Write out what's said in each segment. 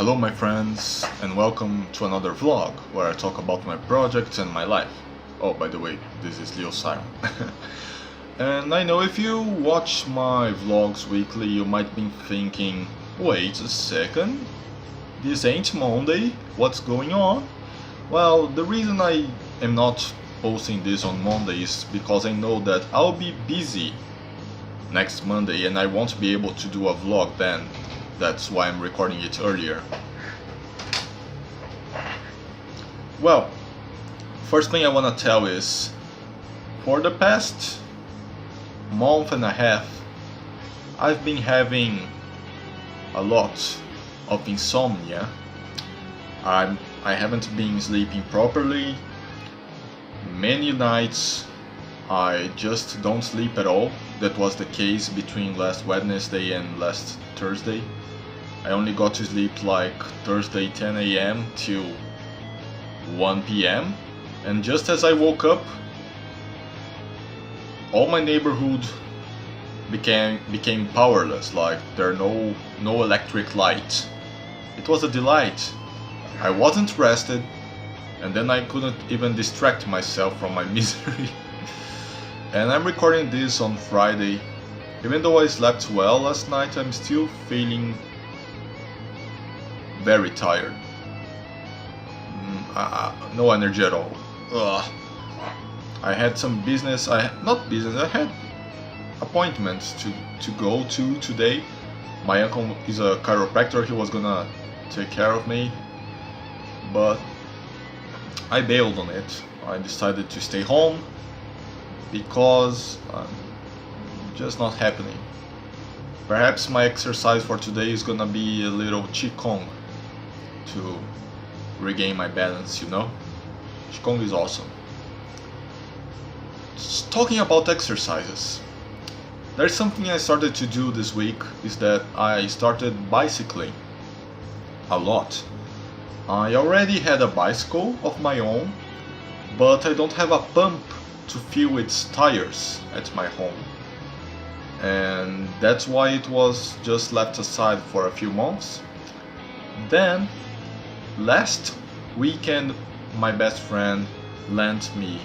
Hello my friends, and welcome to another vlog where I talk about my projects and my life. Oh, by the way, this is LeoSyron. And I know if you watch my vlogs weekly, you might be thinking, wait a second, this ain't Monday, what's going on? Well, the reason I am not posting this on Monday is because I know that I'll be busy next Monday and I won't be able to do a vlog then. That's why I'm recording it earlier. Well, first thing I want to tell is, for the past month and a half, I've been having a lot of insomnia. I haven't been sleeping properly. Many nights I just don't sleep at all. That was the case between last Wednesday and last Thursday. I only got to sleep like Thursday 10 AM till 1 PM, and just as I woke up, all my neighborhood became powerless, like there are no electric light. It was a delight. I wasn't rested, and then I couldn't even distract myself from my misery. And I'm recording this on Friday. Even though I slept well last night, I'm still feeling very tired. No energy at all. Ugh. I had some business, I had appointments to go to today. My uncle is a chiropractor, he was gonna take care of me, but I bailed on it. I decided to stay home because just not happening. Perhaps my exercise for today is gonna be a little Qigong to regain my balance, you know? Qigong is awesome. Talking about exercises, there's something I started to do this week, is that I started bicycling a lot. I already had a bicycle of my own, but I don't have a pump to fill its tires at my home. And that's why it was just left aside for a few months. Then, last weekend, my best friend lent me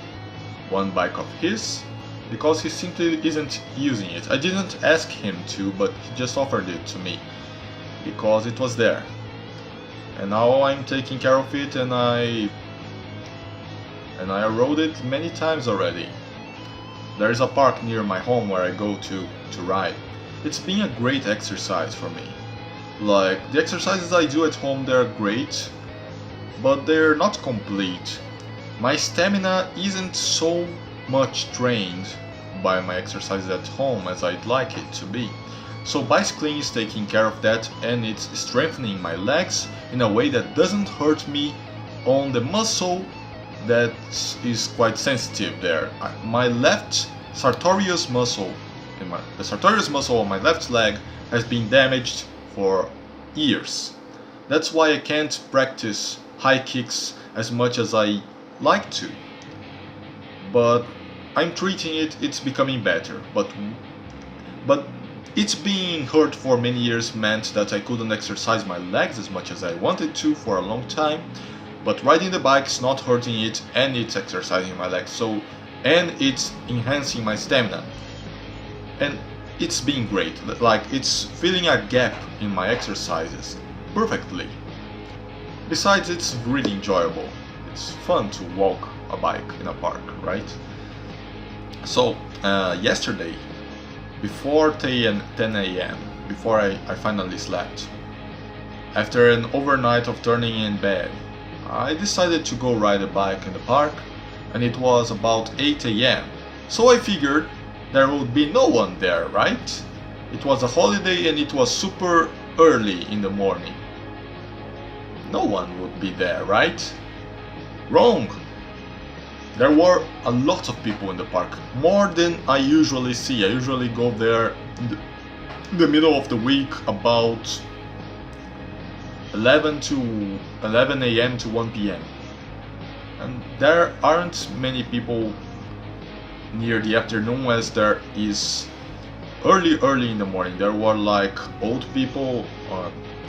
one bike of his because he simply isn't using it. I didn't ask him to, but he just offered it to me because it was there. And now I'm taking care of it, and I rode it many times already. There is a park near my home where I go to ride. It's been a great exercise for me. Like, the exercises I do at home, they're great, but they're not complete. My stamina isn't so much trained by my exercises at home as I'd like it to be. So bicycling is taking care of that, and it's strengthening my legs in a way that doesn't hurt me on the muscle that is quite sensitive there. My left sartorius muscle, the sartorius muscle on my left leg has been damaged for years. That's why I can't practice high kicks as much as I like to. But I'm treating it, it's becoming better. But it's being hurt for many years meant that I couldn't exercise my legs as much as I wanted to for a long time. But riding the bike is not hurting it, and it's exercising my legs, and it's enhancing my stamina. And it's been great, like it's filling a gap in my exercises perfectly. Besides, it's really enjoyable. It's fun to walk a bike in a park, right? So, yesterday, before 10 AM, before I finally slept, after an overnight of turning in bed, I decided to go ride a bike in the park, and it was about 8 AM. So I figured there would be no one there, right? It was a holiday and it was super early in the morning. No one would be there, right? Wrong! There were a lot of people in the park, more than I usually see. I usually go there in the middle of the week about 11 AM to 1 PM. And there aren't many people near the afternoon as there is early in the morning. There were like old people,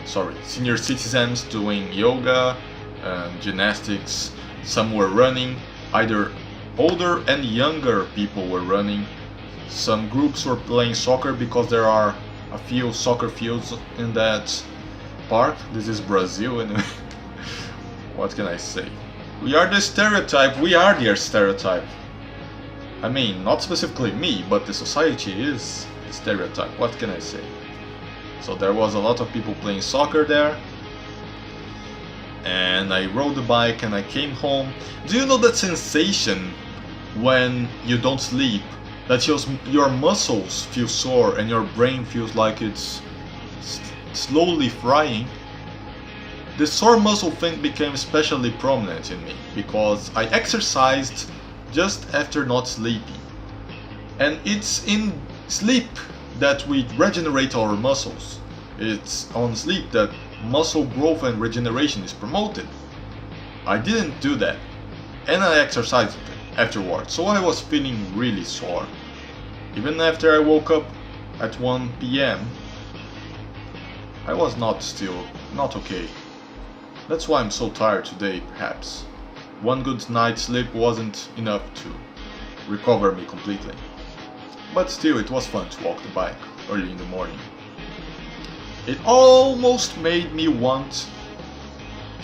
senior citizens doing yoga and gymnastics. Some were running, either older and younger people were running. Some groups were playing soccer because there are a few soccer fields in that park. This is Brazil anyway. What can I say? We are the stereotype, we are the stereotype. I mean, not specifically me, but the society is the stereotype. What can I say? So there was a lot of people playing soccer there. And I rode the bike and I came home. Do you know that sensation when you don't sleep? That your muscles feel sore and your brain feels like it's slowly frying? The sore muscle thing became especially prominent in me because I exercised just after not sleeping. And it's in sleep that we regenerate our muscles. It's on sleep that muscle growth and regeneration is promoted. I didn't do that, and I exercised afterwards, so I was feeling really sore. Even after I woke up at 1 PM, I was not okay. That's why I'm so tired today, perhaps. One good night's sleep wasn't enough to recover me completely. But still, it was fun to walk the bike early in the morning. It almost made me want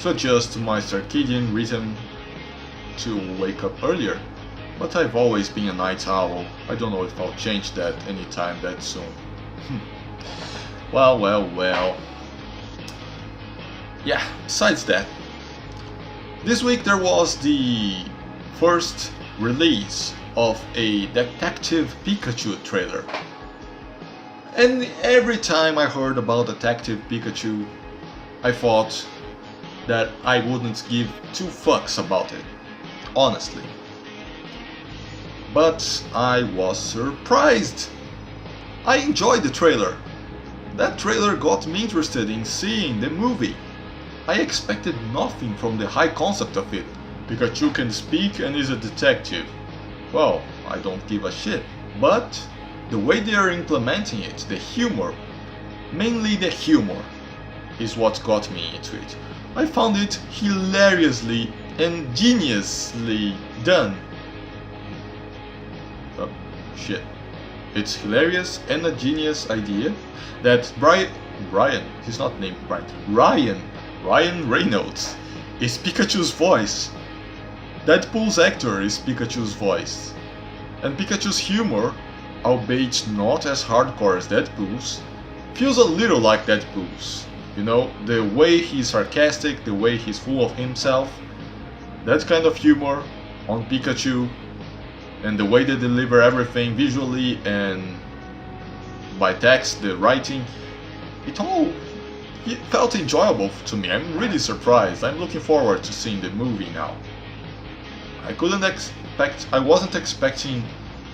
to adjust my circadian rhythm to wake up earlier. But I've always been a night owl. I don't know if I'll change that anytime that soon. Well. Yeah, besides that, this week there was the first release of a Detective Pikachu trailer. And every time I heard about Detective Pikachu, I thought that I wouldn't give two fucks about it, honestly. But I was surprised. I enjoyed the trailer. That trailer got me interested in seeing the movie. I expected nothing from the high concept of it. Pikachu can speak and is a detective. Well, I don't give a shit. But the way they are implementing it, the humor, mainly the humor, is what got me into it. I found it hilariously and geniusly done. Oh, shit. It's hilarious and a genius idea that he's not named Brian, Ryan Reynolds is Pikachu's voice. Deadpool's actor is Pikachu's voice. And Pikachu's humor, albeit not as hardcore as Deadpool's, feels a little like Deadpool's. You know, the way he's sarcastic, the way he's full of himself, that kind of humor on Pikachu, and the way they deliver everything visually and by text, the writing, it felt enjoyable to me. I'm really surprised. I'm looking forward to seeing the movie now. I wasn't expecting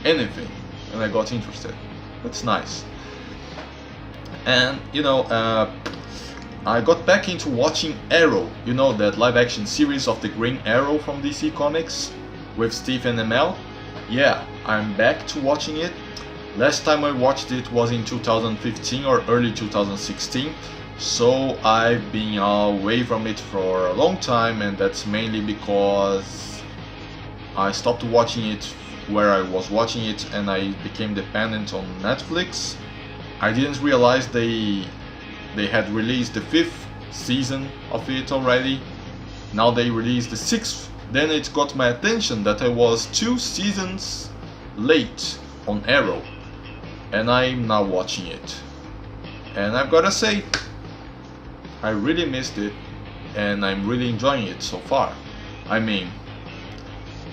anything, and I got interested. That's nice. And I got back into watching Arrow, that live action series of the Green Arrow from DC Comics with Stephen Amell. Yeah, I'm back to watching it. Last time I watched it was in 2015 or early 2016, so I've been away from it for a long time, and that's mainly because I stopped watching it where I was watching it and I became dependent on Netflix. I didn't realize they had released the 5th season of it already. Now they released the 6th. Then it got my attention that I was 2 seasons late on Arrow, and I'm now watching it. And I've gotta say, I really missed it, and I'm really enjoying it so far. I mean,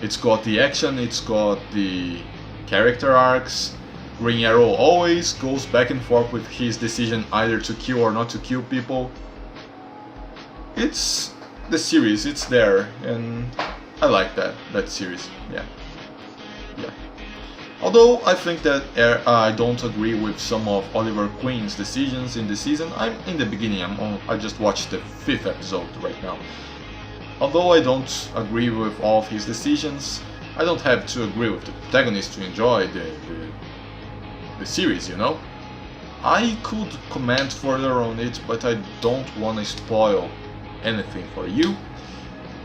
it's got the action, it's got the character arcs. Green Arrow always goes back and forth with his decision either to kill or not to kill people. It's the series, it's there, and I like that series. Yeah. Although I think that I don't agree with some of Oliver Queen's decisions in the season. I'm in the beginning. I just watched the 5th episode right now. Although I don't agree with all of his decisions, I don't have to agree with the protagonist to enjoy the series, I could comment further on it, but I don't want to spoil anything for you.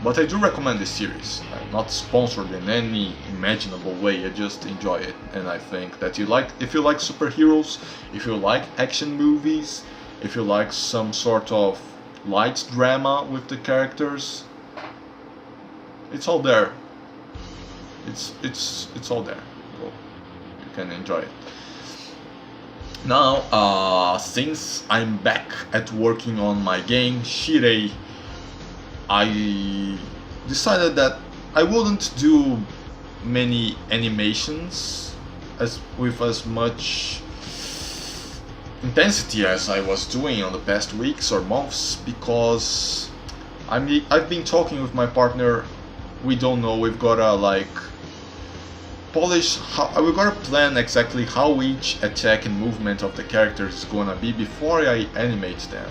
But I do recommend this series. I'm not sponsored in any imaginable way, I just enjoy it. And I think that if you like superheroes, if you like action movies, if you like some sort of light drama with the characters, it's all there. It's all there. So you can enjoy it. Now, since I'm back at working on my game, Shirei, I decided that I wouldn't do many animations with as much intensity as I was doing on the past weeks or months, because I've been talking with my partner. We don't know, we've gotta we gotta plan exactly how each attack and movement of the character is gonna be before I animate them.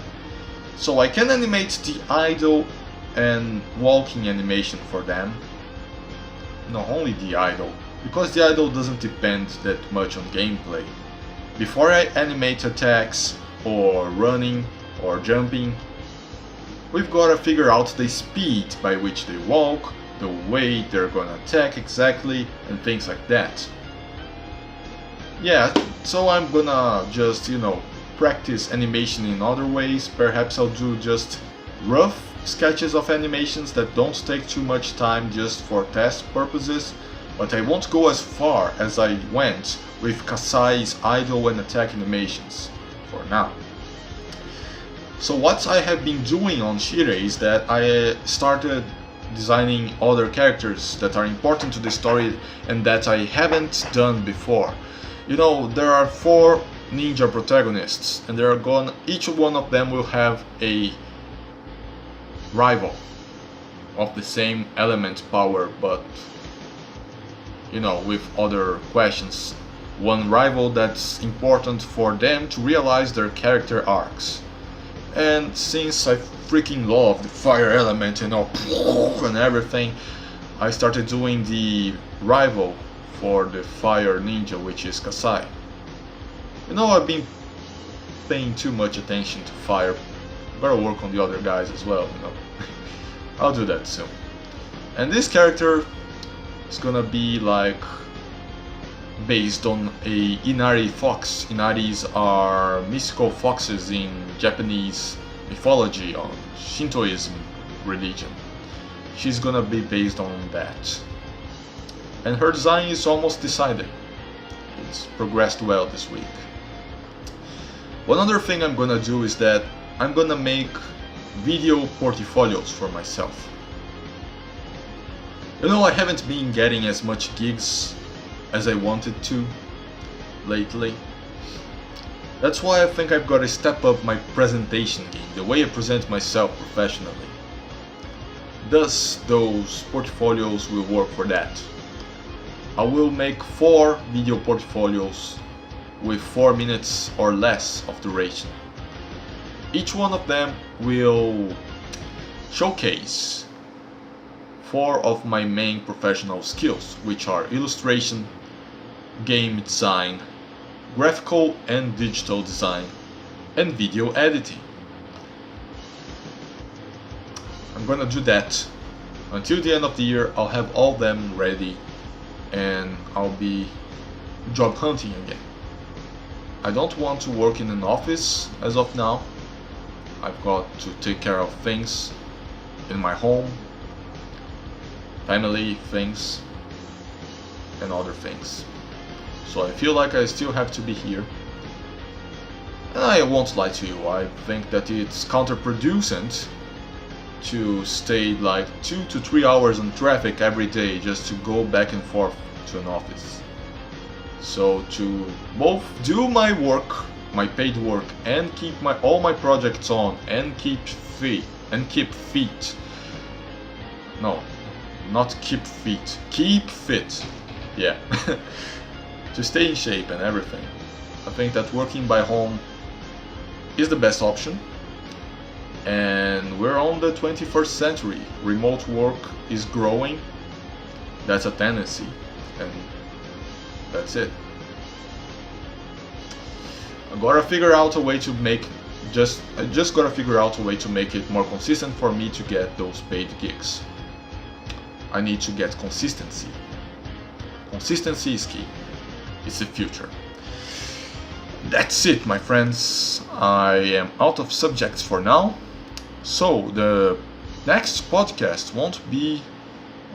So I can animate the idle and walking animation for them. No, only the idle, because the idle doesn't depend that much on gameplay. Before I animate attacks or running or jumping, we've gotta figure out the speed by which they walk, the way they're gonna attack exactly, and things like that. Yeah, so I'm gonna just, practice animation in other ways. Perhaps I'll do just rough sketches of animations that don't take too much time just for test purposes, but I won't go as far as I went with Kasai's idle and attack animations for now. So what I have been doing on Shirei is that I started designing other characters that are important to the story and that I haven't done before. There are 4 ninja protagonists, and each one of them will have a rival of the same element power, but with other questions. One rival that's important for them to realize their character arcs. And since I freaking love the fire element and everything, I started doing the rival for the fire ninja, which is Kasai. I've been paying too much attention to fire. Gotta work on the other guys as well, I'll do that soon. And this character is gonna be based on a Inari fox. Inaris are mystical foxes in Japanese mythology, on Shintoism religion. She's gonna be based on that. And her design is almost decided. It's progressed well this week. One other thing I'm gonna do is that I'm gonna make video portfolios for myself. I haven't been getting as much gigs as I wanted to lately. That's why I think I've got to step up my presentation game, the way I present myself professionally. Thus, those portfolios will work for that. I will make 4 video portfolios with 4 minutes or less of duration. Each one of them will showcase 4 of my main professional skills, which are illustration, game design, graphical and digital design, and video editing. I'm gonna do that. Until the end of the year, I'll have all them ready and I'll be job hunting again. I don't want to work in an office as of now. I've got to take care of things in my home, family things, and other things. So I feel like I still have to be here. And I won't lie to you, I think that it's counterproducent to stay 2 to 3 hours in traffic every day just to go back and forth to an office. So to both do my work, my paid work, and keep all my projects on and keep fit. No, not keep fit. Keep fit. Yeah. To stay in shape and everything. I think that working by home is the best option. And we're on the 21st century. Remote work is growing. That's a tendency. And that's it. I gotta figure out a way to make I just gotta figure out a way to make it more consistent for me to get those paid gigs. I need to get consistency. Consistency is key. It's the future. That's it, my friends. I am out of subjects for now. So the next podcast won't be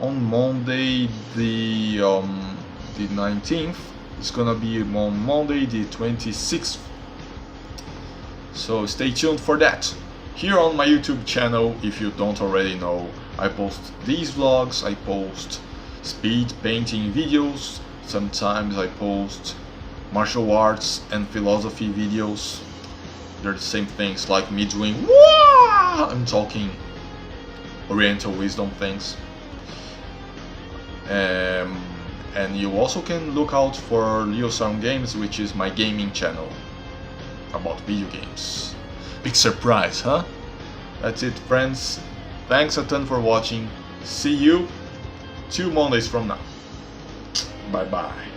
on Monday the 19th. It's gonna be on Monday the 26th. So stay tuned for that. Here on my YouTube channel, if you don't already know, I post these vlogs, I post speed painting videos, sometimes I post martial arts and philosophy videos. They're the same things, like me doing Wah! I'm talking Oriental wisdom things. And you also can look out for LeoSyron Games, which is my gaming channel about video games. Big surprise, huh? That's it, friends. Thanks a ton for watching. See you 2 Mondays from now. Bye bye.